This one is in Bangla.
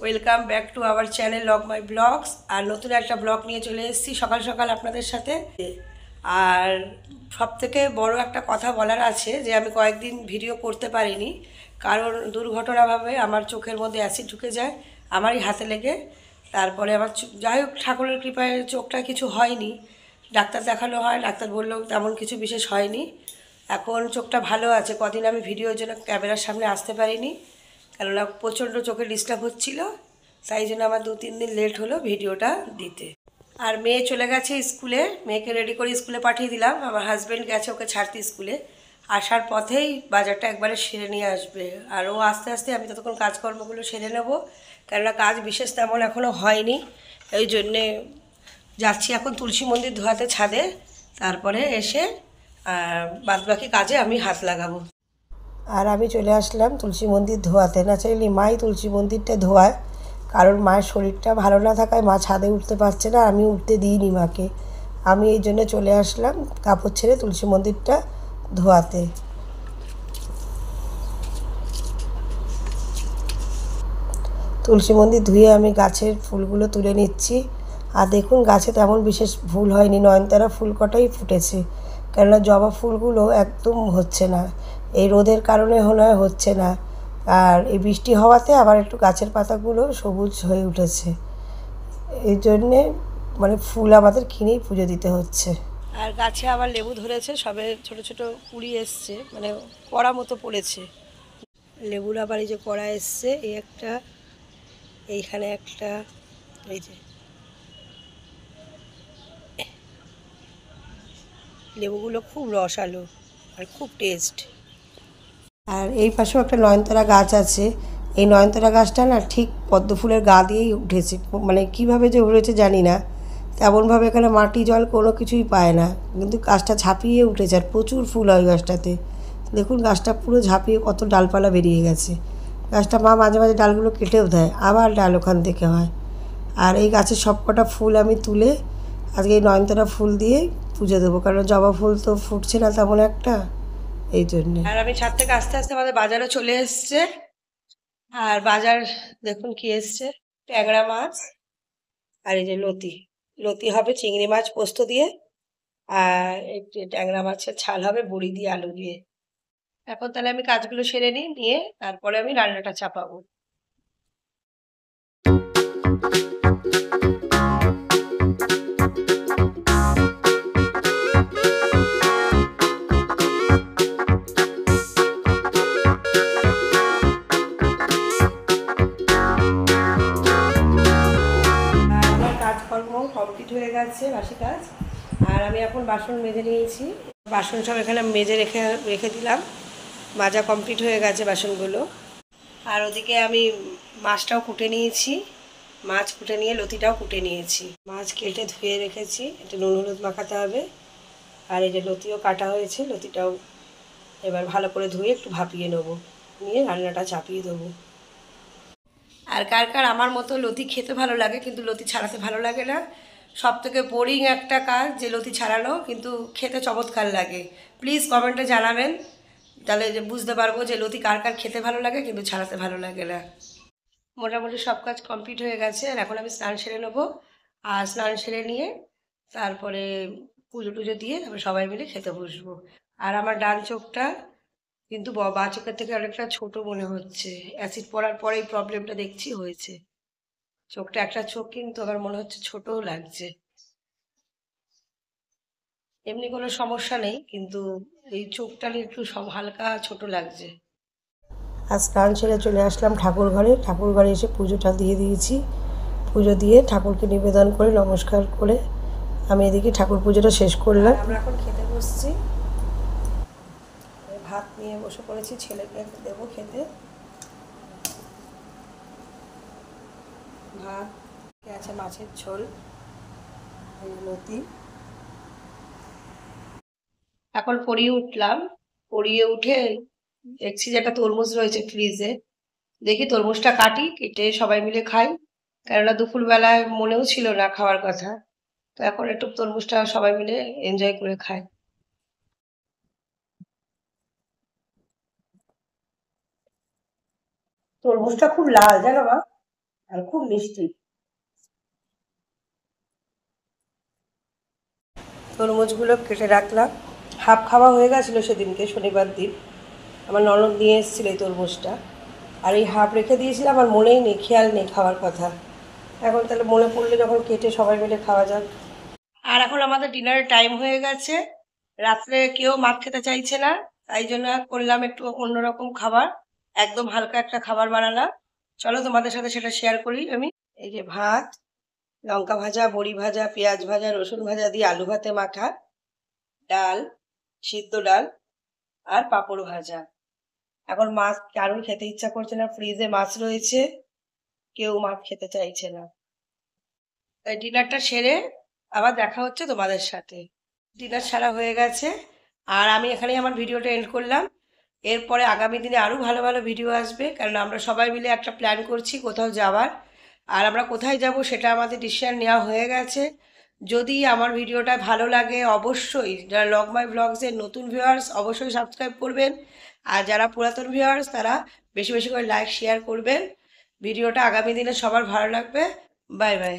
Welcome back to our channel log my blogs. আর নতুন একটা ব্লগ নিয়ে চলে এসেছি সকাল সকাল আপনাদের সাথে। আর সবথেকে বড় একটা কথা বলার আছে যে আমি কয়েকদিন ভিডিও করতে পারিনি, কারণ দুর্ঘটনাভাবে আমার চোখের মধ্যে অ্যাসিড ঢুকে যায় আমারই হাতে লেগে। তারপরে আমার যাই হোক, ঠাকুরের কৃপায় চোখটা কিছু হয়নি। ডাক্তার দেখানো হয়, ডাক্তার বললো তেমন কিছু বিশেষ হয়নি। এখন চোখটা ভালো আছে। কদিন আমি ভিডিওর জন্য ক্যামেরার সামনে আসতে পারিনি, কেননা প্রচণ্ড চোখে ডিস্টার্ব হচ্ছিল। তাই জন্য আমার 2-3 দিন লেট হলো ভিডিওটা দিতে। আর মেয়ে চলে গেছে স্কুলে, মেয়েকে রেডি করে স্কুলে পাঠিয়ে দিলাম। আমার হাজব্যান্ড গেছে ওকে ছাড়তে স্কুলে। আসার পথেই বাজারটা একবারে সেরে নিয়ে আসবে। আর ও আস্তে আস্তে আমি ততক্ষণ কাজকর্মগুলো সেরে নেব, কেননা কাজ বিশেষ তেমন এখনও হয়নি। এই জন্যে যাচ্ছি এখন তুলসী মন্দির ধোয়াতে ছাদে, তারপরে এসে বাদবাকি কাজে আমি হাত লাগাবো। আর আমি চলে আসলাম তুলসী মন্দির ধোয়াতে। না চাইলে মাই তুলসী মন্দিরটা ধোয়ায়, কারণ মায়ের শরীরটা ভালো না থাকায় মা ছাদে উঠতে পারছে না, আমি উঠতে দিইনি মাকে। আমি এই জন্য চলে আসলাম কাপড় ছেড়ে তুলসী মন্দিরটা ধোয়াতে। তুলসী মন্দির ধুয়ে আমি গাছের ফুলগুলো তুলে নিচ্ছি। আর দেখুন, গাছে তেমন বিশেষ ফুল হয়নি, নয়নতারা ফুল কটাই ফুটেছে। কেননা জবা ফুলগুলো একদম হচ্ছে না, এই রোদের কারণে হচ্ছে না। আর এই বৃষ্টি হওয়াতে আবার একটু গাছের পাতাগুলো সবুজ হয়ে উঠেছে। এই জন্যে ফুল আমাদের কিনেই পুজো দিতে হচ্ছে। আর গাছে আবার লেবু ধরেছে, সবে ছোট ছোট কুড়ি এসছে, কড়া মতো পড়েছে লেবুর। আবার এই যে কড়া এসছে, এই একটা, এইখানে একটা, এই যে লেবুগুলো খুব রসালো আর খুব টেস্ট। আর এই পাশেও একটা নয়নতারা গাছ আছে। এই নয়নতারা গাছটা না ঠিক পদ্ম ফুলের গা দিয়েই উঠেছে, কিভাবে যে উঠেছে জানি না। তেমনভাবে এখানে মাটি জল কোনো কিছুই পায় না, কিন্তু গাছটা ঝাঁপিয়ে উঠেছে আর প্রচুর ফুল হয় গাছটাতে। দেখুন, গাছটা পুরো ঝাঁপিয়ে কত ডালপালা বেরিয়ে গেছে। গাছটা মা মাঝে মাঝে ডালগুলো কেটেও দেয়, আবার ডাল ওখান থেকে হয়। আর এই গাছের সবকটা ফুল আমি তুলে আজকে এই নয়নতারা ফুল দিয়ে পুজো দেবো, কারণ জবা ফুল তো ফুটছে না তেমন একটা, এই জন্যে। আর আমি ছাদ থেকে আস্তে আস্তে আমাদের বাজারও চলে এসছে। আর বাজার দেখুন কি এসছে, ট্যাংরা মাছ আর এই যে লতি। লতি হবে চিংড়ি মাছ পোস্ত দিয়ে, আর একটু ট্যাংরা মাছের ঝাল হবে বড়ি দিয়ে আলু দিয়ে। এখন তাহলে আমি কাজগুলো সেরে নিয়ে তারপরে আমি রান্নাটা চাপাবো। কাজকর্ম কমপ্লিট হয়ে গেছে, বাসি কাজ। আর আমি এখন বাসন মেজে নিয়েছি, বাসন সব এখানে মেজে রেখে দিলাম। মাজা কমপ্লিট হয়ে গেছে বাসনগুলো। আর ওদিকে আমি মাছটাও কুটে নিয়েছি, মাছ কুটে নিয়ে লতিটাও কুটে নিয়েছি। মাছ কেটে ধুয়ে রেখেছি, একটু নুন হলুদ মাখাতে হবে। আর এই যে লতিও কাটা হয়েছে, লতিটাও এবার ভালো করে ধুয়ে একটু ভাপিয়ে নেবো, নিয়ে রান্নাটা চাপিয়ে দেবো। আর কার কার আমার মতো লতি খেতে ভালো লাগে কিন্তু লতি ছাড়াতে ভালো লাগে না? সব থেকে বোরিং একটা কাজ যে লতি ছাড়ানো, কিন্তু খেতে চমৎকার লাগে। প্লিজ কমেন্টে জানাবেন, তাহলে যে বুঝতে পারবো যে লতি কার কার খেতে ভালো লাগে কিন্তু ছাড়াতে ভালো লাগে না। মোটামুটি সব কাজ কমপ্লিট হয়ে গেছে, আর এখন আমি স্নান সেরে নেবো। আর স্নান সেরে নিয়ে তারপরে পুজো টুজো দিয়ে তারপরে সবাই মিলে খেতে বসবো। আর আমার ডান চোখটা কিন্তু বাঁ চোখের থেকে অনেকটা ছোট মনে হচ্ছে। অ্যাসিড পড়ার পরে এই প্রবলেমটা দেখছি হয়েছে। চোখটা একটা চোখ কিন্তু আমার মনে হচ্ছে ছোটও লাগছে। এমনি কোনো সমস্যা নেই, কিন্তু এই চোখটা নিয়ে একটু সব হালকা ছোট লাগছে। আর স্নান সেরে চলে আসলাম ঠাকুর ঘরে। ঠাকুর ঘরে এসে পুজোটা দিয়ে দিয়েছি। পুজো দিয়ে ঠাকুরকে নিবেদন করে নমস্কার করে আমি এদিকে ঠাকুর পুজোটা শেষ করলাম। আমরা এখন খেতে বসছি, ভাত নিয়ে বসে পড়েছি, ছেলেকে দেবো খেতে। ভাত আছে, মাছের ঝোল, লতি। এখন পড়িয়ে উঠলাম, পড়িয়ে উঠে দেখছি যে একটা তরমুজ রয়েছে ফ্রিজে। দেখি তরমুজটা কাটি, কেটে সবাই মিলে খাই, কেননা দুপুরবেলায় মনেও ছিল না খাওয়ার কথা। তো এখন একটু তরমুজটা সবাই মিলে এনজয় করে খাই। তরমুজটা খুব লাল, জানো মা? আর খুব মিষ্টি। তরমুজগুলো কেটে রাখলাম, হাফ খাওয়া হয়ে গেছিলো সেদিনকে, শনিবার দিন আমার ননদ নিয়ে এসেছিল এই তরমুজটা, আর এই হাফ রেখে দিয়েছিলাম, আমার মনেই নেই, খেয়াল নেই খাওয়ার কথা। এখন তাহলে মনে পড়লে যখন কেটে সবাই মিলে খাওয়া যাক। আর এখন আমাদের ডিনারের টাইম হয়ে গেছে, রাত্রে কেউ মাছ খেতে চাইছে না, তাই জন্য করলাম একটু অন্যরকম খাবার, একদম হালকা একটা খাবার বানালাম। চলো তোমাদের সাথে সেটা শেয়ার করি আমি। এই যে ভাত, লঙ্কা ভাজা, বড়ি ভাজা, পেঁয়াজ ভাজা, রসুন ভাজা দিয়ে আলু ভাতে মাখা, ডাল, সিদ্ধ ডাল, আর পাঁপড় ভাজা। এখন মাছ কারোর খেতে ইচ্ছা করছে না, ফ্রিজে মাছ রয়েছে, কেউ মাছ খেতে চাইছে না। তাই ডিনারটা সেরে আবার দেখা হচ্ছে তোমাদের সাথে। ডিনার সারা হয়ে গেছে, আর আমি এখানেই আমার ভিডিওটা এন্ড করলাম। এরপরে আগামী দিনে আরও ভালো ভালো ভিডিও আসবে, কারণ আমরা সবাই মিলে একটা প্ল্যান করছি কোথাও যাওয়ার। আর আমরা কোথায় যাব সেটা আমাদের ডিসিশন নেওয়া হয়ে গেছে। যদি আমার ভিডিওটা ভালো লাগে, অবশ্যই যারা লগ মাই ব্লগসের নতুন ভিউয়ার্স অবশ্যই সাবস্ক্রাইব করবেন, আর যারা পুরাতন ভিউয়ার্স তারা বেশি বেশি করে লাইক শেয়ার করবেন। ভিডিওটা আগামী দিনে সবার ভালো লাগবে। Bye bye.